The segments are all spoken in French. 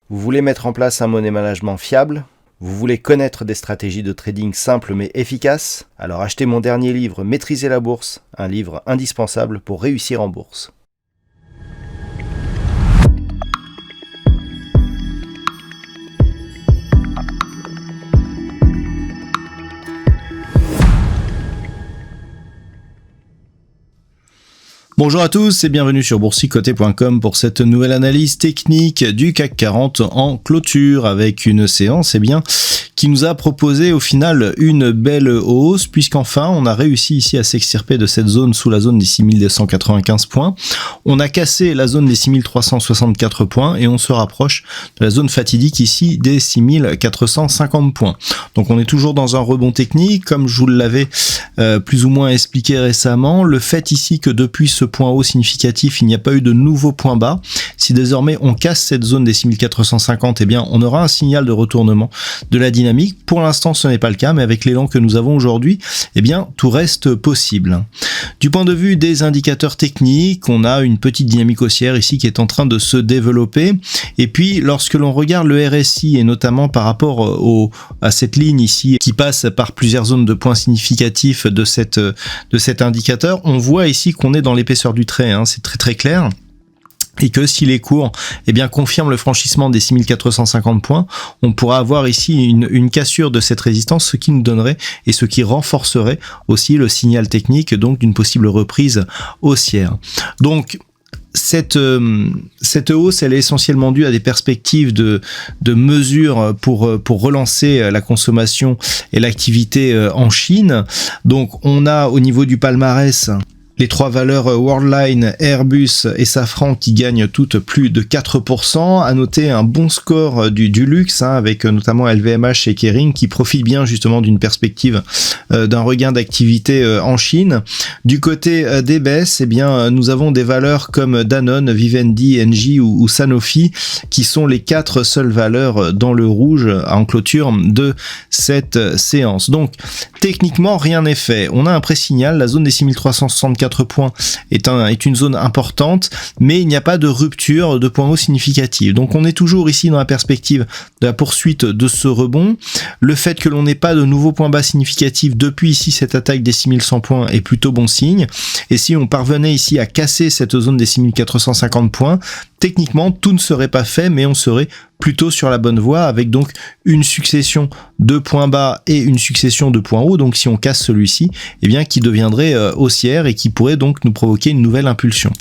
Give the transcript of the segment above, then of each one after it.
Vous voulez mettre en place un money management fiable? Vous voulez connaître des stratégies de trading simples mais efficaces? Alors achetez mon dernier livre, Maîtriser la bourse, un livre indispensable pour réussir en bourse. Bonjour à tous et bienvenue sur boursicoté.com pour cette nouvelle analyse technique du CAC 40 en clôture avec une séance qui nous a proposé au final une belle hausse puisqu'enfin on a réussi ici à s'extirper de cette zone sous la zone des 6295 points. On a cassé la zone des 6364 points et on se rapproche de la zone fatidique ici des 6450 points. Donc on est toujours dans un rebond technique comme je vous l'avais plus ou moins expliqué récemment. Le fait ici que depuis ce point haut significatif, il n'y a pas eu de nouveau point bas. Si désormais on casse cette zone des 6450, eh bien on aura un signal de retournement de la dynamique. Pour l'instant, ce n'est pas le cas, mais avec l'élan que nous avons aujourd'hui, eh bien tout reste possible. Du point de vue des indicateurs techniques, on a une petite dynamique haussière ici qui est en train de se développer. Et puis, lorsque l'on regarde le RSI et notamment par rapport à cette ligne ici qui passe par plusieurs zones de points significatifs de cet indicateur, on voit ici qu'on est dans l'épaisseur du trait, hein, c'est très très clair. Et que si les cours confirment le franchissement des 6450 points, on pourra avoir ici une cassure de cette résistance, ce qui nous donnerait et ce qui renforcerait aussi le signal technique donc d'une possible reprise haussière. Donc cette hausse, elle est essentiellement due à des perspectives de mesures pour relancer la consommation et l'activité en Chine. Donc on a au niveau du palmarès les trois valeurs Worldline, Airbus et Safran qui gagnent toutes plus de 4%. À noter un bon score du luxe, avec notamment LVMH et Kering qui profitent bien justement d'une perspective d'un regain d'activité en Chine. Du côté des baisses, nous avons des valeurs comme Danone, Vivendi, Engie ou Sanofi qui sont les quatre seules valeurs dans le rouge en clôture de cette séance. Donc techniquement rien n'est fait. On a un pré-signal, la zone des 6364 points est une zone importante, mais il n'y a pas de rupture de point haut significatif. Donc on est toujours ici dans la perspective de la poursuite de ce rebond. Le fait que l'on n'ait pas de nouveaux points bas significatifs depuis ici cette attaque des 6100 points est plutôt bon signe. Et si on parvenait ici à casser cette zone des 6450 points, techniquement tout ne serait pas fait, mais on serait plutôt sur la bonne voie avec donc une succession de points bas et une succession de points hauts. Donc si on casse celui-ci, qui deviendrait haussière et qui pourrait donc nous provoquer une nouvelle impulsion.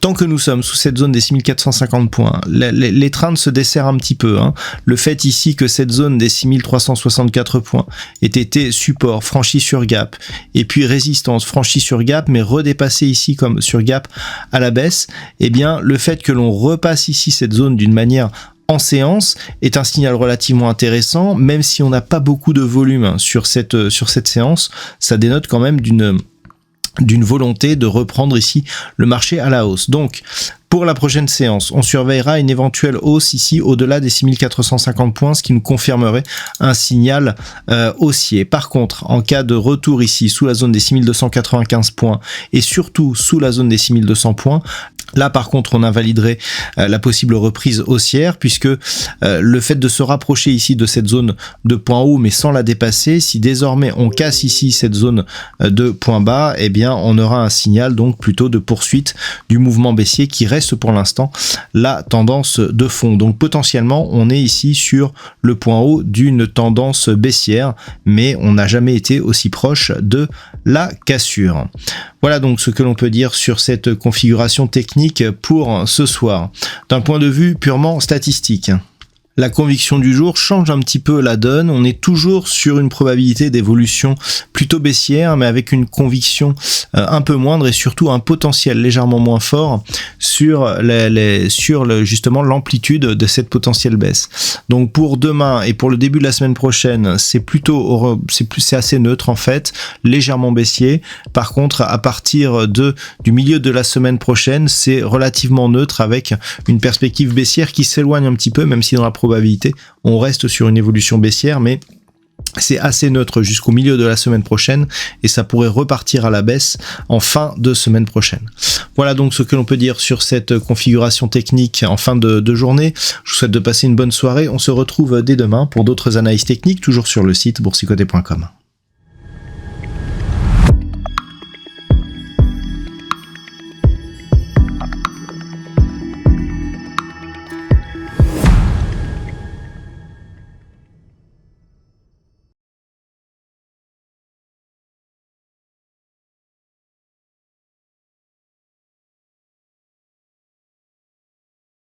Tant que nous sommes sous cette zone des 6450 points, les trains se desserrent un petit peu. Le fait ici que cette zone des 6364 points ait été support, franchi sur gap, et puis résistance, franchi sur gap, mais redépassé ici comme sur gap à la baisse, le fait que l'on repasse ici cette zone d'une manière en séance est un signal relativement intéressant, même si on n'a pas beaucoup de volume sur cette séance, ça dénote quand même d'une volonté de reprendre ici le marché à la hausse. Donc, pour la prochaine séance, on surveillera une éventuelle hausse ici au-delà des 6450 points, ce qui nous confirmerait un signal haussier. Par contre, en cas de retour ici sous la zone des 6295 points et surtout sous la zone des 6200 points, là par contre on invaliderait la possible reprise haussière puisque le fait de se rapprocher ici de cette zone de point haut mais sans la dépasser, si désormais on casse ici cette zone de point bas, on aura un signal donc plutôt de poursuite du mouvement baissier qui reste pour l'instant la tendance de fond. Donc potentiellement on est ici sur le point haut d'une tendance baissière, mais on n'a jamais été aussi proche de la cassure. Voilà donc ce que l'on peut dire sur cette configuration technique pour ce soir, d'un point de vue purement statistique. La conviction du jour change un petit peu la donne. On est toujours sur une probabilité d'évolution plutôt baissière, mais avec une conviction un peu moindre et surtout un potentiel légèrement moins fort sur justement l'amplitude de cette potentielle baisse. Donc pour demain et pour le début de la semaine prochaine, c'est assez neutre en fait, légèrement baissier. Par contre, à partir du milieu de la semaine prochaine, c'est relativement neutre avec une perspective baissière qui s'éloigne un petit peu, même si dans la probabilité, on reste sur une évolution baissière, mais c'est assez neutre jusqu'au milieu de la semaine prochaine et ça pourrait repartir à la baisse en fin de semaine prochaine. Voilà donc ce que l'on peut dire sur cette configuration technique en fin de journée. Je vous souhaite de passer une bonne soirée. On se retrouve dès demain pour d'autres analyses techniques, toujours sur le site boursicoté.com.